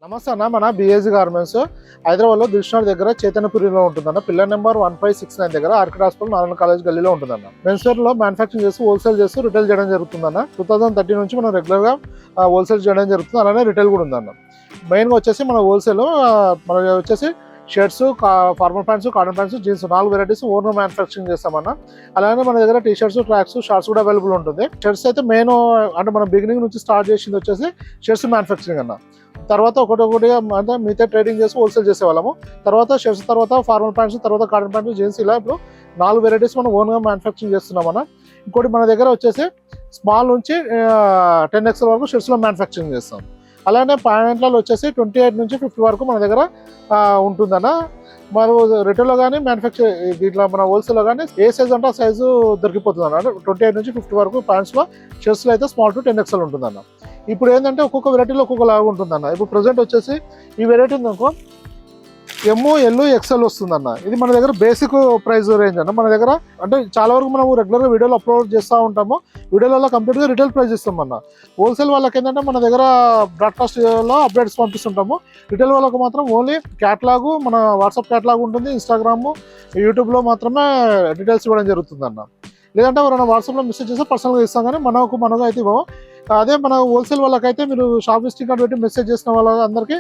నమస్తే అన్న. మన బిఏజీ గార్మెంట్స్ హైదరాబాద్లో దిల్షుక్ దగ్గర చైతన్యపురిలో ఉంటుందన్న. పిల్లర్ నెంబర్ 1569 దగ్గర ఆర్కిడ్ హాస్పిటల్ నారాయణ కాలేజ్ గల్లీలో ఉంటుందన్న. మెన్స్ వేర్ లో మ్యానుఫ్యాక్చరింగ్ చేసి హోల్సేల్ చేస్తూ రిటైల్ చేయడం జరుగుతుందన్న. 2013 నుంచి మనం రెగ్యులర్ గా హోల్సేల్ చేయడం జరుగుతుంది. అలానే రిటైల్ కూడా ఉందన్న. మెయిన్ గా వచ్చేసి మన హోల్సేల్ మన వచ్చేసి shirts, formal pants, cotton pants, jeans 4 varieties own manufacturing చేస్తామన్న. అలానే మన దగ్గర టీ షర్ట్స్, ట్రాక్స్, షార్ట్స్ కూడా అవైలబుల్ ఉంటుంది. షర్ట్స్ అయితే మెయిన్ అంటే మనం బిగినింగ్ నుంచి స్టార్ట్ చేసింది వచ్చేసి షర్ట్స్ మ్యానుఫ్యాక్చరింగ్ అన్న. తర్వాత ఒకటి అంటే మిగతా ట్రేడింగ్ చేసి హోల్సేల్ చేసేవాళ్ళము. తర్వాత షర్ట్స్, తర్వాత ఫార్మల్ ప్యాంట్స్, తర్వాత కాటన్ ప్యాంట్స్, జీన్స్, ఇలా ఇప్పుడు 4 వెరైటీస్ మనం ఓన్గా మ్యానుఫ్యాక్చరింగ్ చేస్తున్నాం అన్న. ఇంకోటి మన దగ్గర వచ్చేసి స్మాల్ నుంచి 10XL వరకు షర్ట్స్లో మ్యానుఫ్యాక్చరింగ్ చేస్తాం. అలానే ప్యాంట్లలో వచ్చేసి 28 నుంచి 50 వరకు మన దగ్గర ఉంటుందన్న. మనం రిటైల్లో కానీ మ్యానుఫ్యాక్చర్ దీంట్లో మన హోల్సేల్లో కానీ ఏ సైజ్ అంటే ఆ సైజు దొరికిపోతుంది అన్న. 28 నుంచి 50 వరకు ప్యాంట్స్లో, షర్ట్స్లో అయితే స్మాల్ టు 10XL ఉంటుందన్న. ఇప్పుడు ఏంటంటే ఒక్కొక్క వెరైటీలో ఒక్కొక్క లాగా ఉంటుందన్న. ఇప్పుడు ప్రజెంట్ వచ్చేసి ఈ వెరైటీ ఉందనుకో ML XL వస్తుందన్న. ఇది మన దగ్గర బేసిక్ ప్రైస్ రేంజ్ అన్న. మన దగ్గర అంటే చాలా వరకు మనం రెగ్యులర్గా వీడియోలు అప్లోడ్ చేస్తూ ఉంటాము. వీడియోలలో కంప్లీట్గా రిటైల్ ప్రైస్ ఇస్తాం అన్న. హోల్సేల్ వాళ్ళకి ఏంటంటే మన దగ్గర బ్రాడ్కాస్ట్లో అప్డేట్స్ పంపిస్తుంటాము. రిటైల్ వాళ్ళకి మాత్రం ఓన్లీ క్యాటలాగు, మన వాట్సాప్ క్యాటలాగ్ ఉంటుంది, ఇన్స్టాగ్రామ్, యూట్యూబ్లో మాత్రమే డీటెయిల్స్ ఇవ్వడం జరుగుతుందన్న. లేదంటే ఎవరైనా వాట్సాప్లో మెసేజ్ చేస్తే పర్సనల్గా ఇస్తాం, కానీ మనకు అయితే ఇవ్వము. అదే మన హోల్సేల్ వాళ్ళకైతే మీరు షాప్ విజిటింగ్ కార్డ్ పెట్టి మెసేజ్ చేసిన వాళ్ళందరికీ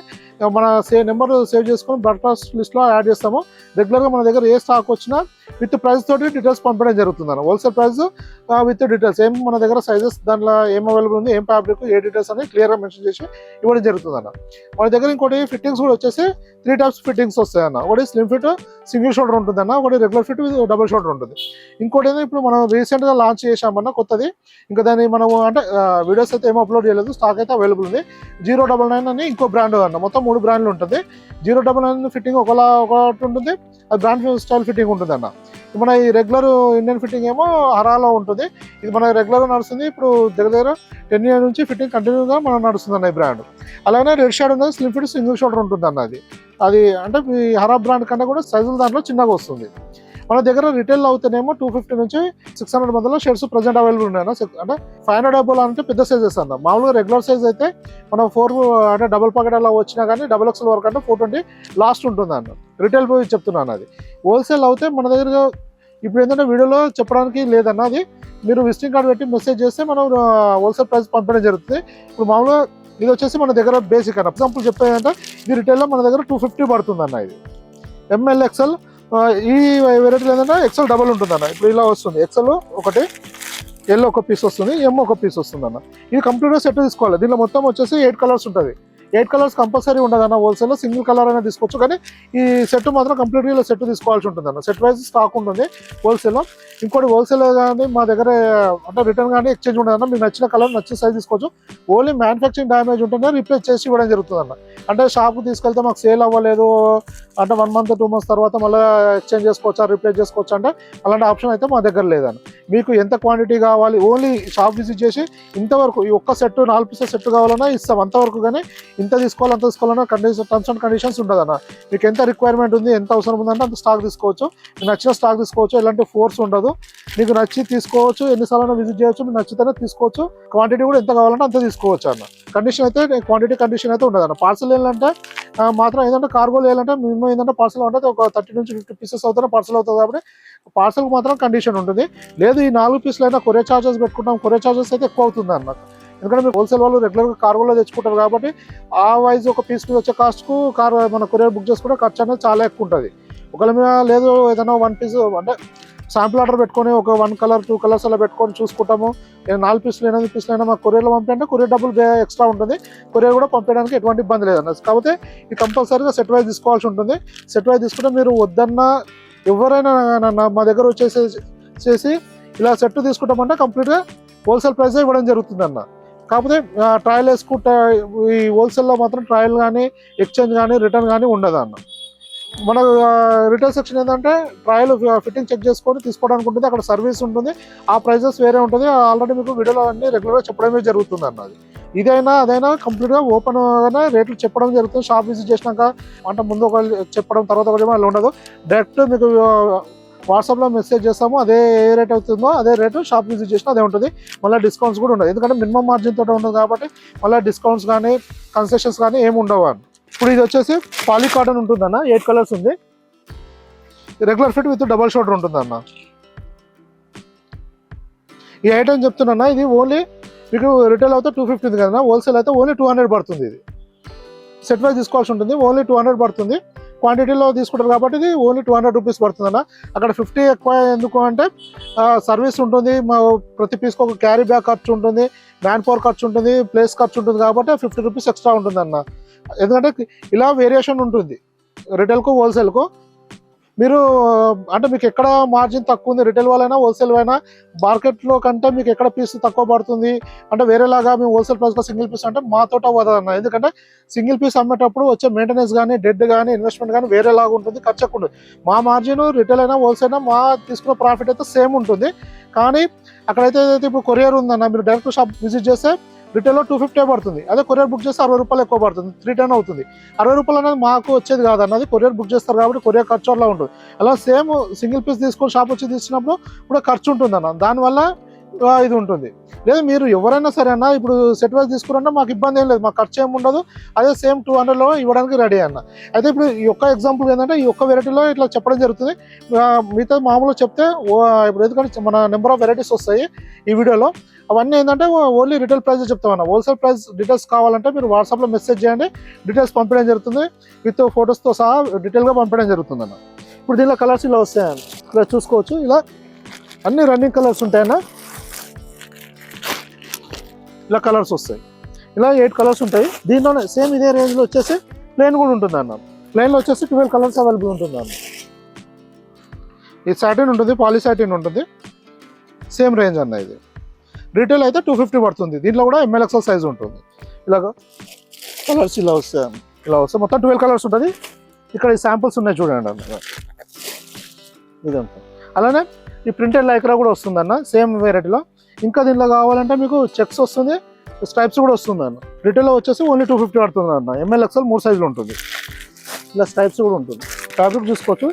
మన నెంబర్ సేవ్ చేసుకొని బ్రాడ్కాస్ట్ లిస్ట్లో యాడ్ చేస్తాము. రెగ్యులర్గా మన దగ్గర ఏ స్టాక్ వచ్చినా విత్ ప్రైస్ తోటి డీటెయిల్స్ పంపడం జరుగుతుంది అన్న. హోల్సేల్ ప్రైస్ విత్ డీటెయిల్స్ ఏం మన దగ్గర సైజెస్, దాంట్లో ఏం అవైలబుల్ ఉంది, ఏం ఫ్యాబ్రిక్, ఏ డీటెయిల్స్ అనేది క్లియర్గా మెన్షన్ చేసి ఇవ్వడం జరుగుతుంది అన్న. మన దగ్గర ఇంకోటి ఫిట్టింగ్స్ కూడా వచ్చేసి 3 టైప్స్ ఫిట్టింగ్స్ వస్తాయన్న. ఒకటి స్లిమ్ ఫిట్, సింగిల్ షోల్డర్ ఉంటుంది అన్న. ఒకటి రెగ్యులర్ ఫిట్, డబుల్ షోల్డర్ ఉంటుంది. ఇంకోటి ఏదో ఇప్పుడు మనం రీసెంట్గా లాంచ్ చేసామన్న కొత్తది. ఇంకా దాన్ని మనం అంటే వీడియోస్ అయితే ఏమో అప్లోడ్ చేయలేదు, స్టాక్ అయితే అవైలబుల్ ఉంది. 099 అని ఇంకో బ్రాండ్ అన్న. మొత్తం 3 బ్రాండ్లు ఉంటుంది. 099 ఫిట్టింగ్ ఒకటి ఉంటుంది, అది బ్రాండ్ స్టైల్ ఫిట్టింగ్ ఉంటుంది అన్న. మన ఈ రెగ్యులర్ ఇండియన్ ఫిట్టింగ్ ఏమో హరాలో ఉంటుంది. ఇది మన రెగ్యులర్గా నడుస్తుంది. ఇప్పుడు దగ్గర 10 years నుంచి ఫిట్టింగ్ కంటిన్యూగా మనం నడుస్తుంది అన్న ఈ బ్రాండ్. అలానే రెడ్ షేడ్ ఉంది, స్లిమ్ ఫిట్, సింగిల్ షోల్డర్ ఉంటుంది అన్న. అది అంటే ఈ హరా బ్రాండ్ కన్నా కూడా సైజులు దాంట్లో చిన్నగా వస్తుంది. మన దగ్గర రిటైల్ అవుతేనేమో 250 నుంచి 600 మధ్యలో షర్ట్స్ ప్రజెంట్ అవైలబుల్ ఉన్నాయి. అంటే 500 అబోల్ అంటే పెద్ద సైజెస్ అన్న. మామూలుగా రెగ్యులర్ సైజ్ అయితే మనం 4 అంటే డబుల్ పాకెట్ అలా వచ్చినా కానీ XXL వరకు అంటే 420 లాస్ట్ ఉంటుంది అన్న. రిటైల్ పోయి చెప్తున్నాను. అది హోల్సేల్ అవుతే మన దగ్గర ఇప్పుడు ఏంటంటే వీడియోలో చెప్పడానికి లేదన్న. అది మీరు విజిటింగ్ కార్డ్ పెట్టి మెసేజ్ చేస్తే మనం హోల్సేల్ ప్రైస్ పంపడం జరుగుతుంది. ఇప్పుడు మామూలుగా ఇది వచ్చేసి మన దగ్గర బేసిక్ అన్న. ఎగ్జాంపుల్ చెప్పేదంటే ఇది రిటైల్లో మన దగ్గర 250 పడుతుంది అన్న. ఇది ML XL. ఈ వెరైటీలు ఏంటంటే XL డబల్ ఉంటుంది అన్న. ఇప్పుడు ఇలా వస్తుంది, XL ఒకటి, L ఒక పీస్ వస్తుంది, M ఒక పీస్ వస్తుంది అన్న. ఇది కంప్లీట్గా సెట్ తీసుకోవాలి. దీనిలో మొత్తం వచ్చేసి 8 కలర్స్ ఉంటుంది. 8 కలర్స్ కంపల్సరీ ఉండదు అన్న. హోల్సేల్లో సింగిల్ కలర్ అయినా తీసుకోవచ్చు, కానీ ఈ సెట్ మాత్రం కంప్లీట్గా ఇలా సెట్ తీసుకోవాల్సి ఉంటుంది అన్న. సెట్ వైజ్ స్టాక్ ఉంటుంది హోల్సేల్లో. ఇంకోటి హోల్సేల్ కానీ మా దగ్గర అంటే రిటర్న్ కానీ ఎక్స్చేంజ్ ఉండదు అన్న. మీకు నచ్చిన కలర్, నచ్చిన సైజ్ తీసుకోవచ్చు. ఓన్లీ మ్యానుఫ్యాక్చరింగ్ డ్యామేజ్ ఉంటుందో రీప్లేస్ చేసి ఇవ్వడం జరుగుతుంది అన్న. అంటే షాప్కి తీసుకెళ్తే మాకు సేల్ అవ్వలేదు అంటే 1 month 2 months తర్వాత మళ్ళీ ఎక్స్చేంజ్ చేసుకోవచ్చా, రీప్లేస్ చేసుకోవచ్చా అంటే అలాంటి ఆప్షన్ అయితే మా దగ్గర లేదన్న. మీకు ఎంత క్వాంటిటీ కావాలి, ఓన్లీ షాప్ విజిట్ చేసి ఇంతవరకు ఈ ఒక్క సెట్ 4 పీసెస్ సెట్ కావాలన్నా ఇస్తాం అంతవరకు, కానీ ఇంత తీసుకోవాలి అంత తీసుకోవాలన్నా టర్మ్స్ అండ్ కండిషన్స్ ఉండదన్న. మీకు ఎంత రిక్వైర్మెంట్ ఉంది, ఎంత అవసరం ఉందంటే అంత స్టాక్ తీసుకోవచ్చు. మీకు నచ్చిన స్టాక్ తీసుకోవచ్చు. ఎలాంటి ఫోర్స్ ఉండదు. మీకు నచ్చి తీసుకోవచ్చు, ఎన్నిసార్లు విజిట్ చేయవచ్చు. మీకు నచ్చితేనే తీసుకోవచ్చు. క్వాంటిటీ కూడా ఎంత కావాలంటే అంత తీసుకోవచ్చు అన్న. కండిషన్ అయితే క్వాంటిటీ కండిషన్ అయితే ఉండదన్న. పార్సల్ వేయాలంటే మాత్రం ఏంటంటే కార్గోలు వేయాలంటే మినిమం ఏంటంటే పార్సల్ అంటే ఒక 30 నుంచి 50 పీసెస్ అవుతానే పార్సల్ అవుతుంది. కాబట్టి పార్సల్కి మాత్రం కండిషన్ ఉంటుంది. లేదు ఈ 4 పీసులు అయినా కొరియర్ ఛార్జెస్ పెట్టుకుంటాం. కొరియర్ ఛార్జెస్ అయితే ఎక్కువ అవుతుంది అన్న. ఎందుకంటే మీరు హోల్సేల్ వాళ్ళు రెగ్యులర్గా కార్గోలో తెచ్చుకుంటారు కాబట్టి ఆ వైజ్ ఒక పీస్ మీద వచ్చే కాస్ట్కు మన కొరియర్ బుక్ చేసుకుంటే ఖర్చు అనేది చాలా ఎక్కువ ఉంటుంది. ఒకవేళ మీద లేదు ఏదైనా 1 పీస్ అంటే శాంపుల్ ఆర్డర్ పెట్టుకొని ఒక 1 కలర్ 2 కలర్స్ అలా పెట్టుకొని చూసుకుంటాము. 4 పీసులు 8 పీసులు అయినా మాకు కొరియర్లో పంపంటే కొరియర్ డబ్బులు ఎక్స్ట్రా ఉంటుంది. కొరియర్ కూడా పంపించడానికి ఎటువంటి ఇబ్బంది లేదన్న. కాకపోతే ఇది కంపల్సరీగా సెట్ వైజ్ తీసుకోవాల్సి ఉంటుంది. సెట్ వైజ్ తీసుకుంటే మీరు వద్దన్న ఎవరైనా మా దగ్గర వచ్చేసి ఇలా సెట్ తీసుకుంటామంటే కంప్లీట్గా హోల్సేల్ ప్రైస్ ఇవ్వడం జరుగుతుంది అన్న. కాకపోతే ట్రయల్ వేసుకుంటే ఈ హోల్సేల్లో మాత్రం ట్రయల్ కానీ, ఎక్స్చేంజ్ కానీ, రిటర్న్ కానీ ఉండదు అన్న. మన రిటైల్ సెక్షన్ ఏంటంటే ట్రయల్ ఫిట్టింగ్ చెక్ చేసుకొని తీసుకోవడానికి ఉంటుంది. అక్కడ సర్వీస్ ఉంటుంది. ఆ ప్రైజెస్ వేరే ఉంటుంది. ఆల్రెడీ మీకు వీడియోలో అన్ని రెగ్యులర్గా చెప్పడమే జరుగుతుంది అన్నది. ఇదైనా అదైనా కంప్లీట్గా ఓపెన్గానే రేట్లు చెప్పడం జరుగుతుంది. షాప్ విజిట్ చేసినాక అంటే ముందు ఒక చెప్పడం తర్వాత ఒకటి అలా ఉండదు. డైరెక్ట్ మీకు వాట్సాప్లో మెసేజ్ చేస్తాము, అదే ఏ రేట్ అవుతుందో అదే రేటు షాప్ విజిట్ చేసినా అదే ఉంటుంది. మళ్ళీ డిస్కౌంట్స్ కూడా ఉండదు, ఎందుకంటే మినిమం మార్జిన్ తోటి ఉంటుంది కాబట్టి మళ్ళీ డిస్కౌంట్స్ కానీ కన్సెషన్స్ కానీ ఏమి ఉండవు అని. ఇప్పుడు ఇది వచ్చేసి పాలీ కాటన్ ఉంటుందన్న, 8 కలర్స్ ఉంది. Regular fit with double shoulder ఉంటుందన్న. ఈ ఐటమ్ చెప్తున్నా, ఇది ఓన్లీ మీకు రిటైల్ అయితే 250 ఉంది కదా, హోల్సేల్ అయితే ఓన్లీ 200 పడుతుంది. ఇది సెట్ వైజ్ తీసుకోవాల్సి ఉంటుంది, ఓన్లీ 200 పడుతుంది. క్వాంటిటీలో తీసుకుంటారు కాబట్టి ఇది ఓన్లీ 200 రూపీస్ పడుతుందన్న. అక్కడ 50 ఎక్కువ ఎందుకు అంటే సర్వీస్ ఉంటుంది, మా ప్రతి పీస్కి ఒక క్యారీ బ్యాగ్ ఖర్చు ఉంటుంది, మ్యాన్ పవర్ ఖర్చు ఉంటుంది, ప్లేస్ ఖర్చు ఉంటుంది కాబట్టి 50 రూపీస్ ఎక్స్ట్రా ఉంటుంది అన్న. ఎందుకంటే ఇలా వేరియేషన్ ఉంటుంది రిటైల్కు హోల్సేల్కు. మీరు అంటే మీకు ఎక్కడ మార్జిన్ తక్కువ ఉంది, రిటైల్ వాళ్ళైనా హోల్సేల్ అయినా మార్కెట్లో కంటే మీకు ఎక్కడ పీస్ తక్కువ పడుతుంది అంటే వేరేలాగా మేము హోల్సేల్ ప్రైస్లో సింగిల్ పీస్ అంటే మాతోట అవ్వదన్న. ఎందుకంటే సింగిల్ పీస్ అమ్మేటప్పుడు వచ్చే మెయింటెనెన్స్ కానీ డెడ్ కానీ ఇన్వెస్ట్మెంట్ కానీ వేరేలాగా ఉంటుంది, ఖర్చు ఎక్కువ ఉంటుంది. మా మార్జిన్ రిటైల్ అయినా హోల్సేల్ అయినా మా తీసుకున్న ప్రాఫిట్ అయితే సేమ్ ఉంటుంది. కానీ అక్కడైతే ఇప్పుడు కొరియర్ ఉందన్న, మీరు డైరెక్ట్ షాప్ విజిట్ చేస్తే రిటైల్లో 250 పడుతుంది, అదే కొరియర్ బుక్ చేస్తే 60 రూపాయలు ఎక్కువ పడుతుంది, 310 అవుతుంది. 60 రూపాయలు అనేది మాకు వచ్చేది కాదన్నది, కొరియర్ బుక్ చేస్తారు కాబట్టి కొరియర్ ఖర్చు అలా ఉంటుంది. అలా సేమ్ సింగిల్ పీస్ తీసుకొని షాప్ వచ్చి తీసుకున్నప్పుడు కూడా ఖర్చు ఉంటుంది అన్న, దానివల్ల ఇది ఉంటుంది. లేదు మీరు ఎవరైనా సరే అన్న ఇప్పుడు సెట్ వైజ్ తీసుకురంటే మాకు ఇబ్బంది ఏం లేదు, మాకు ఖర్చు ఏమి ఉండదు, అదే సేమ్ 200లో ఇవ్వడానికి రెడీ అన్న. అయితే ఇప్పుడు ఈ ఒక్క ఎగ్జాంపుల్ ఏంటంటే ఈ ఒక్క వెరైటీలో ఇట్లా చెప్పడం జరుగుతుంది. మిగతా మామూలుగా చెప్తే ఇప్పుడు ఎందుకంటే మన నెంబర్ ఆఫ్ వెరైటీస్ వస్తాయి ఈ వీడియోలో, అవన్నీ ఏంటంటే ఓన్లీ రిటైల్ ప్రైస్ చెప్తామన్న. హోల్సేల్ ప్రైస్ డీటెయిల్స్ కావాలంటే మీరు వాట్సాప్లో మెసేజ్ చేయండి, డీటెయిల్స్ పంపించడం జరుగుతుంది, విత్ ఫొటోస్తో సహా డీటెయిల్గా పంపించడం జరుగుతుంది అన్న. ఇప్పుడు దీనిలో కలర్స్ ఇలా వస్తాయన్న, ఇలా చూసుకోవచ్చు. ఇలా అన్ని రన్నింగ్ కలర్స్ ఉంటాయన్న, ఇలా కలర్స్ వస్తాయి. ఇలా 8 కలర్స్ ఉంటాయి. దీంట్లోనే సేమ్ ఇదే రేంజ్లో వచ్చేసి ప్లెయిన్ కూడా ఉంటుంది అన్న. ప్లెయిన్లో వచ్చేసి 12 కలర్స్ అవైలబుల్ ఉంటుంది అన్న. ఇది సాటిన్ ఉంటుంది, పాలీ సాటిన్ ఉంటుంది, సేమ్ రేంజ్ అన్న. ఇది రీటైల్ అయితే 250 పడుతుంది. దీంట్లో కూడా MLXL సైజ్ ఉంటుంది. ఇలాగ కలర్స్ ఇలా వస్తాయి అన్న, ఇలా వస్తాయి. మొత్తం 12 కలర్స్ ఉంటుంది. ఇక్కడ ఈ శాంపుల్స్ ఉన్నాయి చూడండి అన్న, ఇదంతా. అలానే ఈ ప్రింటెడ్ లైక్రా కూడా వస్తుంది అన్న, సేమ్ వెరైటీలో. ఇంకా దీనిలో కావాలంటే మీకు చెక్స్ వస్తుంది, స్ట్రైప్స్ కూడా వస్తుంది అన్న. రిటైల్లో వచ్చేసి ఓన్లీ 250 పడుతుంది అన్న. MLXL 3 సైజులు ఉంటుంది. ఇలా స్ట్రైప్స్ కూడా ఉంటుంది. ఫ్యాబ్రిక్ చూసుకోవచ్చు.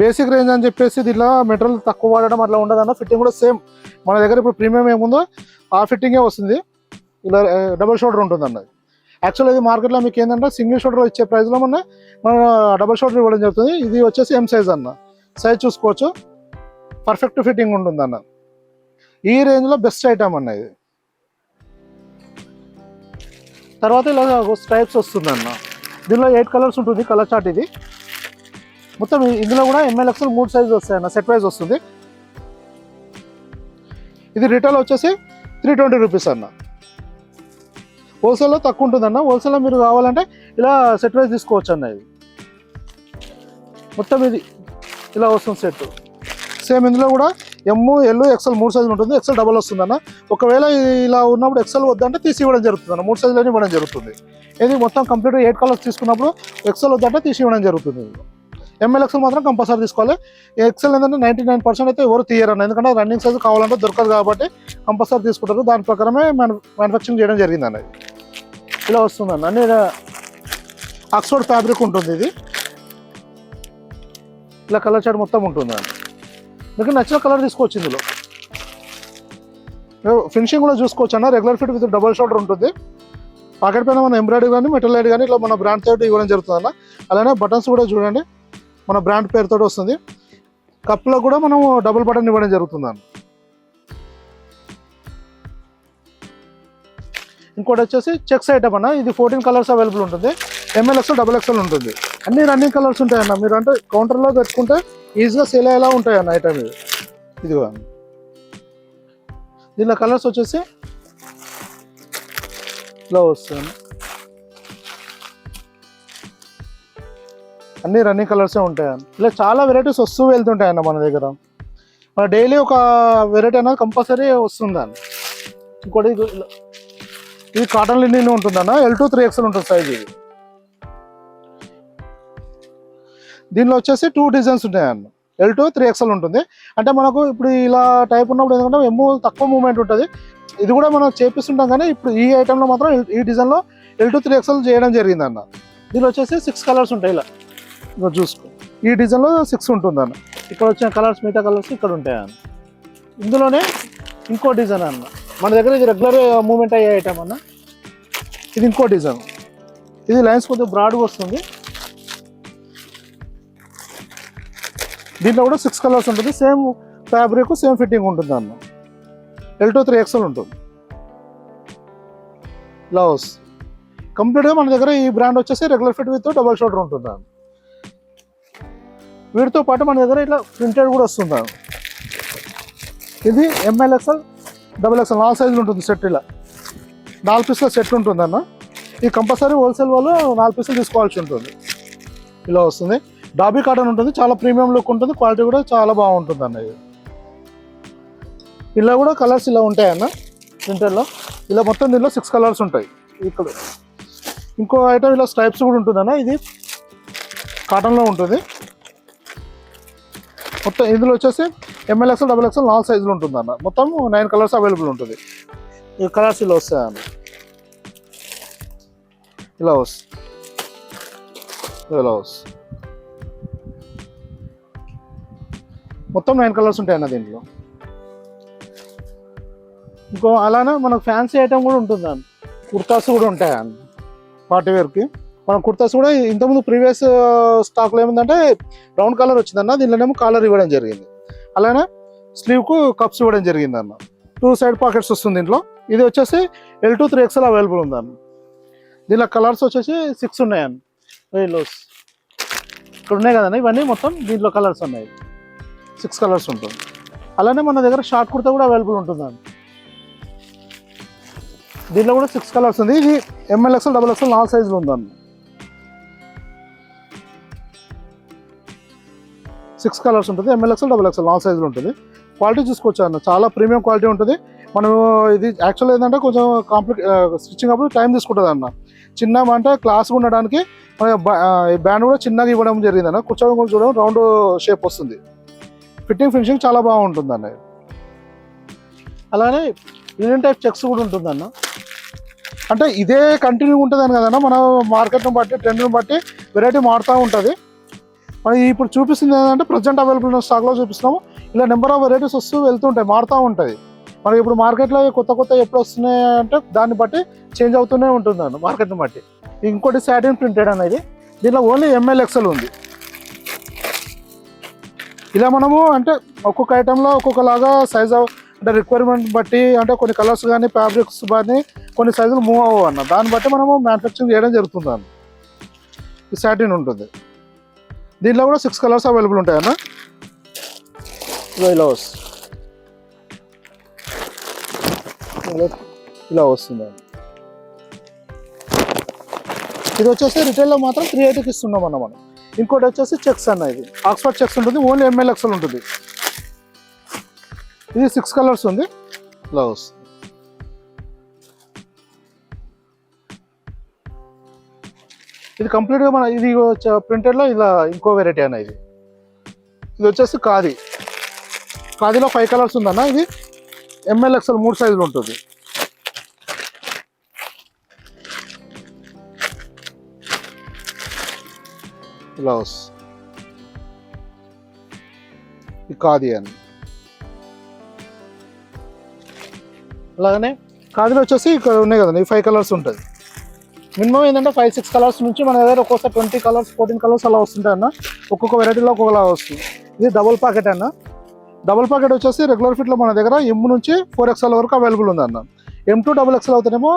బేసిక్ రేంజ్ అని చెప్పేసి దీనిలో మెటీరియల్ తక్కువ వాడడం అట్లా ఉండదు అన్న. ఫిట్టింగ్ కూడా సేమ్ మన దగ్గర ఇప్పుడు ప్రీమియం ఏముందో ఆ ఫిట్టింగే వస్తుంది. ఇలా డబుల్ షోల్డర్ ఉంటుంది అన్నది. యాక్చువల్ ఇది మార్కెట్లో మీకు ఏంటంటే సింగిల్ షోల్డర్ ఇచ్చే ప్రైస్లో మన డబుల్ షోల్డర్ ఇవ్వడం జరుగుతుంది. ఇది వచ్చేసి M సైజ్ అన్న. సైజ్ చూసుకోవచ్చు, పర్ఫెక్ట్ ఫిట్టింగ్ ఉంటుంది అన్న. ఈ రేంజ్లో బెస్ట్ ఐటమ్ అన్న ఇది. తర్వాత ఇలా స్ట్రైప్స్ వస్తుంది అన్న. దీనిలో 8 కలర్స్ ఉంటుంది, కలర్ చార్ట్ ఇది మొత్తం. ఇందులో కూడా MLXL 3 సైజు వస్తాయి అన్న, సెట్ వైజ్ వస్తుంది. ఇది రిటైల్ వచ్చేసి 320 రూపీస్ అన్న. హోల్సేల్లో తక్కువ ఉంటుంది అన్న. హోల్సేల్లో మీరు కావాలంటే ఇలా సెట్ వైజ్ తీసుకోవచ్చు అన్న. ఇది మొత్తం ఇది ఇలా వస్తుంది సెట్. సేమ్ ఇందులో కూడా M, L, XL 3 సైజులు ఉంటుంది. XL డబల్ వస్తుంది అన్న. ఒకవేళ ఇలా ఉన్నప్పుడు XL వద్దంటే తీసి ఇవ్వడం జరుగుతుంది అన్న. 3 సైజులని ఇవ్వడం జరుగుతుంది. ఇది మొత్తం కంప్లీట్గా 8 కలర్స్ తీసుకున్నప్పుడు XL వద్దంటే తీసి ఇవ్వడం జరుగుతుంది. MLXL మాత్రం కంపల్సరీ తీసుకోవాలి. XL ఏంటంటే 99% అయితే ఎవరు తీయరు అన్న, ఎందుకంటే రన్నింగ్ సైజు కావాలంటే దొరకదు కాబట్టి కంపల్సరీ తీసుకుంటారు. దాని ప్రకారమే మ్యానుఫ్యాక్చరింగ్ చేయడం జరిగింది అన్నది. ఇలా వస్తుంది అన్న. అన్ని ఆక్స్ఫర్డ్ ఫ్యాబ్రిక్ ఉంటుంది. ఇది ఇలా కలర్ చార్ట్ మొత్తం ఉంటుంది అన్న. మీకు నచ్చిన కలర్ తీసుకోవచ్చు. ఇందులో ఫినిషింగ్ కూడా చూసుకోవచ్చు అన్న. Regular fit with double shoulder ఉంటుంది. పాకెట్ పైన మన ఎంబ్రాయిడరీ కానీ మెటల్ లైట్ కానీ ఇట్లా మన బ్రాండ్ తోటి ఇవ్వడం జరుగుతుంది అన్న. అలానే బటన్స్ కూడా చూడండి, మన బ్రాండ్ పేరుతో వస్తుంది. కప్లో కూడా మనం డబుల్ బటన్ ఇవ్వడం జరుగుతుంది అన్న. ఇంకోటి వచ్చేసి చెక్స్ ఐటమ్ అన్న. ఇది 14 కలర్స్ అవైలబుల్ ఉంటుంది. MLXL, XXL ఉంటుంది. అన్ని రన్నింగ్ కలర్స్ ఉంటాయన్న. మీరు అంటే కౌంటర్లో పెట్టుకుంటే ఈజీగా సేల్ అయ్యేలా ఉంటాయన్న ఐటమ్ ఇది. ఇదిగో దీనిలో కలర్స్ వచ్చేసి ఇలా వస్తుంది. అన్ని రన్నింగ్ కలర్సే ఉంటాయన్న. ఇలా చాలా వెరైటీస్ వస్తూ వెళ్తుంటాయన్న మన దగ్గర. మన డైలీ ఒక వెరైటీ అనేది కంపల్సరీ వస్తుందన్న. ఇంకోటి ఇది కాటన్ లినిన్ ఉంటుందన్న. L2 3XL ఉంటుంది సైజ్. ఇది దీనిలో వచ్చేసి 2 డిజైన్స్ ఉంటాయన్న. L2 3XL ఉంటుంది. అంటే మనకు ఇప్పుడు ఇలా టైప్ ఉన్నప్పుడు ఎందుకంటే తక్కువ మూమెంట్ ఉంటుంది. ఇది కూడా మనం చేపిస్తుంటాం కానీ ఇప్పుడు ఈ ఐటెంలో మాత్రం ఈ డిజైన్లో L2 3XL చేయడం జరిగిందన్న. దీనిలో వచ్చేసి 6 కలర్స్ ఉంటాయి. ఇలా చూసుకో. ఈ డిజైన్లో 6 ఉంటుందన్న. ఇక్కడ వచ్చిన కలర్స్ మిగతా కలర్స్ ఇక్కడ ఉంటాయన్న. ఇందులోనే ఇంకో డిజైన్ అన్న, మన దగ్గర ఇది రెగ్యులర్ మూవ్మెంట్ అయ్యే ఐటమ్ అన్న. ఇది ఇంకో డిజైన్, ఇది లైన్స్ కొద్దిగా బ్రాడ్గా వస్తుంది. దీంట్లో కూడా 6 కలర్స్ ఉంటుంది. సేమ్ ఫ్యాబ్రిక్ సేమ్ ఫిట్టింగ్ ఉంటుంది అన్న. L2 3XL ఉంటుంది. బ్లౌజ్ కంప్లీట్గా మన దగ్గర ఈ బ్రాండ్ వచ్చేసి regular fit with double shoulder ఉంటుంది అన్న. వీటితో పాటు మన దగ్గర ఇట్లా ప్రింటెడ్ కూడా వస్తుంది. ఇది ML XL XXL 4 సైజులు ఉంటుంది సెట్. ఇలా 4 పీసుల సెట్ ఉంటుంది అన్న. ఇది కంపల్సరీ హోల్సేల్ వాళ్ళు 4 పీసులు తీసుకోవాల్సి ఉంటుంది. ఇలా వస్తుంది. డాబీ కాటన్ ఉంటుంది, చాలా ప్రీమియం లుక్ ఉంటుంది, క్వాలిటీ కూడా చాలా బాగుంటుంది అన్న. ఇది ఇలా కూడా కలర్స్ ఇలా ఉంటాయన్న ప్రింటర్లో. ఇలా మొత్తం దీనిలో 6 కలర్స్ ఉంటాయి. ఇక్కడ ఇంకో ఐటమ్ ఇలా స్ట్రైప్స్ కూడా ఉంటుందన్న. ఇది కాటన్లో ఉంటుంది. మొత్తం ఇందులో వచ్చేసి ML XL XXL 4 సైజులు ఉంటుంది అన్న. మొత్తం 9 కలర్స్ అవైలబుల్ ఉంటుంది. ఈ కలర్స్ ఇలా వస్తాయన్న. ఇలా వస్తుంది, ఇలా వస్తుంది. మొత్తం 9 కలర్స్ ఉంటాయి అన్న దీంట్లో. ఇంకో అలానే మనకు ఫ్యాన్సీ ఐటమ్ కూడా ఉంటుంది అన్న. కుర్తాస్ కూడా ఉంటాయి అన్న. పార్టీ వేర్కి మన కుర్తాస్ కూడా ఇంతకుముందు ప్రీవియస్ స్టాక్లో ఏముందంటే రౌండ్ కలర్ వచ్చిందన్న. దీనిలోనేమో కాలర్ ఇవ్వడం జరిగింది. అలానే స్లీవ్కు కప్స్ ఇవ్వడం జరిగింది అన్న. 2 సైడ్ పాకెట్స్ వస్తుంది దీంట్లో. ఇది వచ్చేసి L2 3XL అవైలబుల్ ఉందన్న. దీనిలో కలర్స్ వచ్చేసి 6 ఉన్నాయన్న. ఇక్కడ ఉన్నాయి కదన్న, ఇవన్నీ మొత్తం దీంట్లో కలర్స్ ఉన్నాయి. 6 కలర్స్ ఉంటుంది. అలానే మన దగ్గర షార్ట్ కుర్తా కూడా అవైలబుల్ ఉంటుందండి. దీంట్లో కూడా 6 కలర్స్ ఉంది. ఇది ML XL XXL 4 సైజులు ఉందన్న. 6 కలర్స్ ఉంటుంది. ML XL XXL 4 సైజులు ఉంటుంది. క్వాలిటీ చూసుకోవచ్చు అన్న, చాలా ప్రీమియం క్వాలిటీ ఉంటుంది. మనం ఇది యాక్చువల్ ఏంటంటే కొంచెం స్టిచ్చింగ్ అప్పుడు టైం తీసుకుంటుంది అన్న. చిన్న అంటే క్లాస్గా ఉండడానికి బ్యాండ్ కూడా చిన్నగా ఇవ్వడం జరిగింది అన్న. కూర్చోవడం కూడా చూడడం రౌండ్ షేప్ వస్తుంది. ఫిట్టింగ్ ఫినిషింగ్ చాలా బాగుంటుంది అన్న. అలానే యూనియన్ టైప్ చెక్స్ కూడా ఉంటుంది అన్న. అంటే ఇదే కంటిన్యూ ఉంటుందని కదన్నా, మన మార్కెట్ని బట్టి ట్రెండ్ని బట్టి వెరైటీ మారుతూ ఉంటుంది. మనం ఇప్పుడు చూపిస్తుంది ఏంటంటే ప్రజెంట్ అవైలబుల్ ఉన్న స్టాక్లో చూపిస్తున్నాము. ఇలా నెంబర్ ఆఫ్ వెరైటీస్ వస్తూ వెళ్తుంటాయి, మారుతూ ఉంటుంది. మనకి ఇప్పుడు మార్కెట్లో కొత్త ఎప్పుడు వస్తున్నాయి అంటే దాన్ని బట్టి చేంజ్ అవుతూనే ఉంటుంది అన్న మార్కెట్ని బట్టి. ఇంకోటి సాటిన్ ప్రింటెడ్ అనేది, దీనిలో ఓన్లీ ML XL ఉంది. ఇలా మనము అంటే ఒక్కొక్క ఐటెంలో ఒక్కొక్కలాగా సైజ్ అంటే రిక్వైర్మెంట్ బట్టి అంటే కొన్ని కలర్స్ కానీ ఫ్యాబ్రిక్స్ కానీ కొన్ని సైజులు మూవ్ అవ్వవు అన్న. దాన్ని బట్టి మనము మ్యానుఫ్యాక్చరింగ్ చేయడం జరుగుతుంది అన్న. ఈ సాటిన్ ఉంటుంది. దీంట్లో కూడా 6 కలర్స్ అవైలబుల్ ఉంటాయి అన్న. ఇలా వస్తుంది. ఇది వచ్చేసి రిటైల్లో మాత్రం 380కి ఇస్తున్నాం అన్న మనం. ఇంకోటి వచ్చేసి చెక్స్ అన్న. ఇది ఆక్స్ఫర్డ్ చెక్స్ ఉంటుంది, ఓన్లీ ML XL ఉంటుంది. ఇది 6 కలర్స్ ఉంది. బ్లౌజ్ ఇది కంప్లీట్గా మన ఇది ప్రింటెడ్లో ఇలా ఇంకో వెరైటీ అన్న. ఇది వచ్చేసి ఖాదీలో 5 కలర్స్ ఉందన్న. ఇది ML XL 3 సైజులు ఉంటుంది. బ్లౌజ్ ఇది ఖాదీ అని. అలాగనే ఖాదీలో వచ్చేసి ఇక్కడ ఉన్నాయి కదండి, ఈ 5 కలర్స్ ఉంటుంది. మినిమం ఏంటంటే 5-6 కలర్స్ నుంచి మన దగ్గర ఒక్కోసారి 20 కలర్స్ 14 కలర్స్ అలా వస్తుంటాయి అన్న. ఒక్కొక్క వెరైటీలో ఒక్కొక్కలా వస్తుంది. ఇది డబుల్ పాకెట్ అన్న. డబుల్ పాకెట్ వచ్చేసి రెగ్యులర్ ఫిట్లో మన దగ్గర M నుంచి 4XL వరకు అవైలబుల్ ఉంది అన్న. M2 XXL అవుతానేమో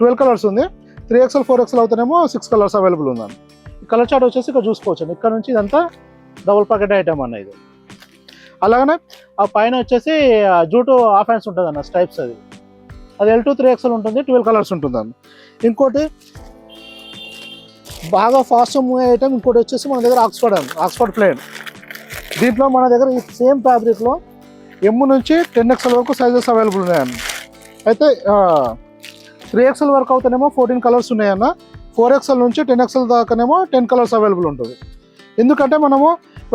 12 కలర్స్ ఉంది. 3XL 4XL అవుతానేమో 6 కలర్స్ అవైలబుల్ ఉంది అన్న. ఈ కలర్ చార్ట్ వచ్చేసి ఇక్కడ చూసుకోవచ్చు అండి. ఇక్కడ నుంచి ఇదంతా డబుల్ పాకెట్ ఐటమ్ అన్న ఇది. అలాగనే ఆ పైన వచ్చేసి జూటు హాఫ్ హ్యాండ్స్ ఉంటుంది అన్న, స్ట్రైప్స్. అది L2 3XL ఉంటుంది, 12 కలర్స్ ఉంటుంది అన్న. ఇంకోటి బాగా ఫాస్ట్ మూవ్ అయ్యే ఐటమ్ ఇంకోటి వచ్చేసి మన దగ్గర ఆక్స్ఫర్డ్ ప్లేన్. దీంట్లో మన దగ్గర ఈ సేమ్ ఫ్యాబ్రిక్లో M నుంచి 10XL వరకు సైజెస్ అవైలబుల్ ఉన్నాయన్న. అయితే 3XL వరకు అవుతానేమో 14 కలర్స్ ఉన్నాయన్న. 4XL నుంచి 10XL దాకానేమో 10 కలర్స్ అవైలబుల్ ఉంటుంది. ఎందుకంటే మనము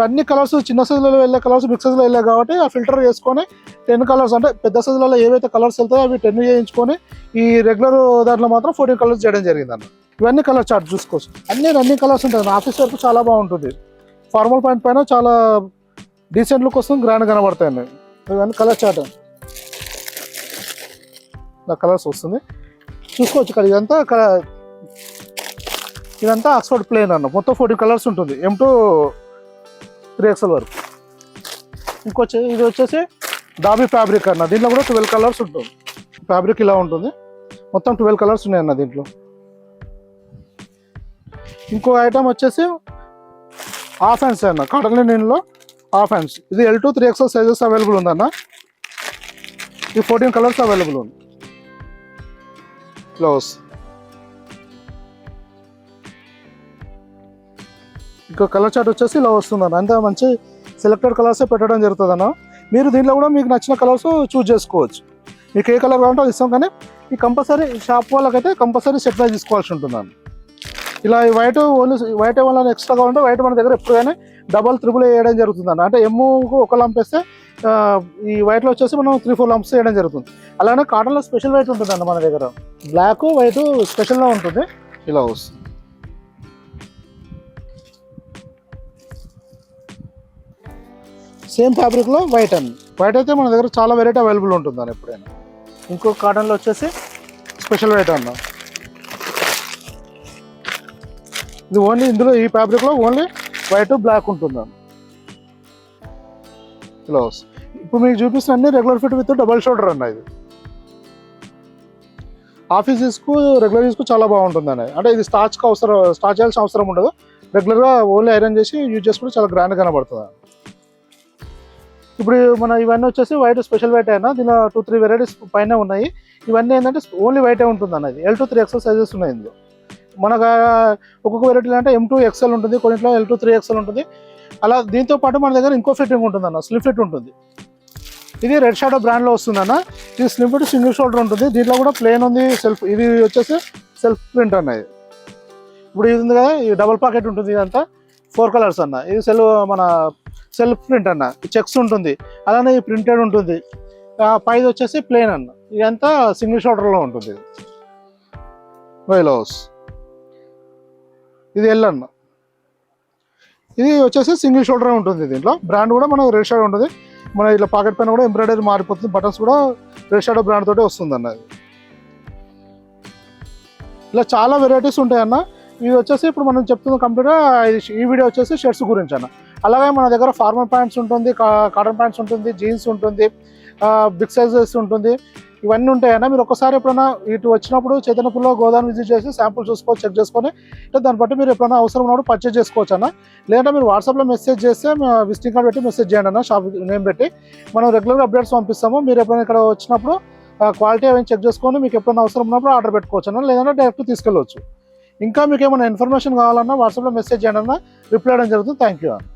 అన్ని కలర్స్ చిన్న సైజులలో వెళ్ళే కలర్స్ బిగ్ సైజులో వెళ్ళాయి కాబట్టి ఆ ఫిల్టర్ చేసుకొని 10 కలర్స్ అంటే పెద్ద సైజులలో ఏవైతే కలర్స్ వెళ్తాయో అవి 10 చేయించుకొని ఈ రెగ్యులర్ దాంట్లో మాత్రం 14 కలర్స్ చేయడం జరిగింది అన్న. ఇవన్నీ కలర్ చార్ట్ చూసుకోవచ్చు. అన్ని రన్నింగ్ కలర్స్ ఉంటాయి. ఆఫీస్ వరకు చాలా బాగుంటుంది. ఫార్మల్ ప్యాంట్ పైన చాలా డీసెంట్ లుక్ వస్తుంది, గ్రాండ్ కనబడతాయండి. ఇవన్నీ కలర్ చార్ట్ ఇలా కలర్స్ వస్తుంది చూసుకోవచ్చు ఇక్కడ. ఇదంతా ఆక్స్ఫర్డ్ ప్లేన్ అన్న, మొత్తం 14 కలర్స్ ఉంటుంది, M2 3XL వరకు. ఇది వచ్చేసి డాబీ ఫ్యాబ్రిక్ అన్న, దీంట్లో కూడా 12 కలర్స్ ఉంటుంది. ఫ్యాబ్రిక్ ఇలా ఉంటుంది, మొత్తం 12 కలర్స్ ఉన్నాయన్న దీంట్లో. ఇంకో ఐటమ్ వచ్చేసి హాఫ్ హ్యాండ్స్ అన్న, కాటన్ లినెన్లో హాఫ్ హ్యాండ్స్. ఇది L2 3XL సైజెస్ అవైలబుల్ ఉందన్న. ఇది 14 కలర్స్ అవైలబుల్ ఉంది. బ్లౌజ్ ఇంకో కలర్ చార్ట్ వచ్చేసి ఇలా వస్తుందన్న. అంతా మంచి సెలెక్టెడ్ కలర్సే పెట్టడం జరుగుతుంది అన్న. మీరు దీంట్లో కూడా మీకు నచ్చిన కలర్స్ చూస్ చేసుకోవచ్చు. మీకు ఏ కలర్ కావాలంటే అది ఇస్తాం, కానీ ఈ కంపల్సరీ షాప్ వాళ్ళకైతే కంపల్సరీ సెట్ వైజ్ తీసుకోవాల్సి ఉంటుందండి. ఇలా ఈ వైట్ ఓన్లీ వైట్ ఏమన్నా ఎక్స్ట్రా కావాలంటే వైట్ మన దగ్గర ఎప్పుడైనా డబల్ 3 వేయడం జరుగుతుందండి. అంటే ఎమ్ముకు ఒక లంప్ వేస్తే ఈ వైట్లో వచ్చేసి మనం 3-4 లంప్స్ వేయడం జరుగుతుంది. అలానే కాటన్లో స్పెషల్ వైట్ ఉంటుందండి మన దగ్గర, బ్లాక్ వైట్ స్పెషల్గా ఉంటుంది. ఇలా వస్తుంది. సేమ్ ఫ్యాబ్రిక్లో వైట్ అండి. వైట్ అయితే మన దగ్గర చాలా వెరైటీ అవైలబుల్ ఉంటుందని ఎప్పుడైనా. ఇంకో కాటన్లో వచ్చేసి స్పెషల్ వైట్ అన్న. ఇది ఓన్లీ ఇందులో ఈ ఫ్యాబ్రిక్లో ఓన్లీ వైట్ బ్లాక్ ఉంటుందండి. ఇలా వస్తుంది. ఇప్పుడు మీకు చూపిస్తున్న అన్ని regular fit with double shoulder అన్న. ఇది ఆఫీస్ యూస్కు రెగ్యులర్ యూస్కు చాలా బాగుంటుందండి. అంటే ఇది స్టార్చ్ చేయాల్సిన అవసరం ఉండదు, రెగ్యులర్గా ఓన్లీ ఐరన్ చేసి యూజ్ చేసుకుంటే చాలా గ్రాండ్ కనబడుతుంది. ఇప్పుడు ఇవన్నీ వచ్చేసి వైట్ స్పెషల్ వైట్ అయినా దీనిలో 2-3 వెరైటీస్ పైన ఉన్నాయి. ఇవన్నీ ఏంటంటే ఓన్లీ వైటే ఉంటుంది అన్నది. L2 3XL సైజెస్ ఉన్నాయి ఇందులో. మనకు ఒక్కొక్క వెరైటీలో అంటే M2 XL ఉంటుంది, కొన్నింట్లో L2 3XL ఉంటుంది. అలా దీంతో పాటు మన దగ్గర ఇంకో ఫిట్టింగ్ ఉంటుంది అన్న, స్లిమ్ ఫిట్ ఉంటుంది. ఇది రెడ్ షాడో బ్రాండ్లో వస్తుంది అన్న. ఇది స్లిమ్ ఫిట్ సింగిల్ షోల్డర్ ఉంటుంది. దీంట్లో కూడా ప్లేన్ ఉంది, ఇది వచ్చేసి సెల్ఫ్ ప్రింట్ అన్నది. ఇప్పుడు ఇది ఉంది కదా, ఈ డబల్ పాకెట్ ఉంటుంది. ఇదంతా 4 కలర్స్ అన్న. ఇది సెల్ఫ్ ప్రింట్ అన్న, చెక్స్ ఉంటుంది. అలానే ఈ ప్రింటెడ్ ఉంటుంది. పైది వచ్చేసి ప్లేన్ అన్న. ఇదంతా సింగిల్ షోల్డర్లో ఉంటుంది. వైలోస్ ఇది ఎల్ అన్న. ఇది వచ్చేసి సింగిల్ షోల్డర్ ఉంటుంది. దీంట్లో బ్రాండ్ కూడా మనకు రెడ్ షాడో ఉంటుంది. మన ఇట్లా పాకెట్ పైన కూడా ఎంబ్రాయిడరీ మారిపోతుంది, బటన్స్ కూడా రెడ్ షాడో బ్రాండ్ తోటే వస్తుంది అన్న. ఇలా చాలా వెరైటీస్ ఉంటాయి అన్న. ఇది వచ్చేసి ఇప్పుడు మనం చెప్తున్న కంప్లీట్గా ఈ వీడియో వచ్చేసి షర్ట్స్ గురించి అన్న. అలాగే మన దగ్గర ఫార్మల్ ప్యాంట్స్ ఉంటుంది, కాటన్ ప్యాంట్స్ ఉంటుంది, జీన్స్ ఉంటుంది, బిగ్ సైజెస్ ఉంటుంది. ఇవన్నీ ఉంటాయన్న. మీరు ఒకసారి ఎప్పుడైనా ఇటు వచ్చినప్పుడు చైతన్యపూర్లో గోదాం విజిట్ చేసి శాంపుల్ చూసుకోవచ్చు, చెక్ చేసుకొని దాన్ని బట్టి మీరు ఎప్పుడైనా అవసరం ఉన్నప్పుడు పర్చేజ్ చేసుకోవచ్చు అన్న. లేదంటే మీరు వాట్సాప్లో మెసేజ్ చేస్తే విజిటింగ్ కార్డ్ పెట్టి మెసేజ్ చేయండి అన్న, షాప్ నేమ్ పెట్టి. మనం రెగ్యులర్గా అప్డేట్స్ పంపిస్తాము. మీరు ఎప్పుడైనా ఇక్కడ వచ్చినప్పుడు క్వాలిటీ అవన్నీ చెక్ చేసుకొని మీకు ఎప్పుడైనా అవసరం ఉన్నప్పుడు ఆర్డర్ పెట్టుకోవచ్చు అన్న, లేదంటే డైరెక్ట్ తీసుకెళ్ళవచ్చు. ఇంకా మీకు ఏమైనా ఇన్ఫర్మేషన్ కావాలన్నా వాట్సాప్లో మెసేజ్ చేయండి అన్న, రిప్లై చేయడం జరుగుతుంది. థ్యాంక్ యూ అన్న.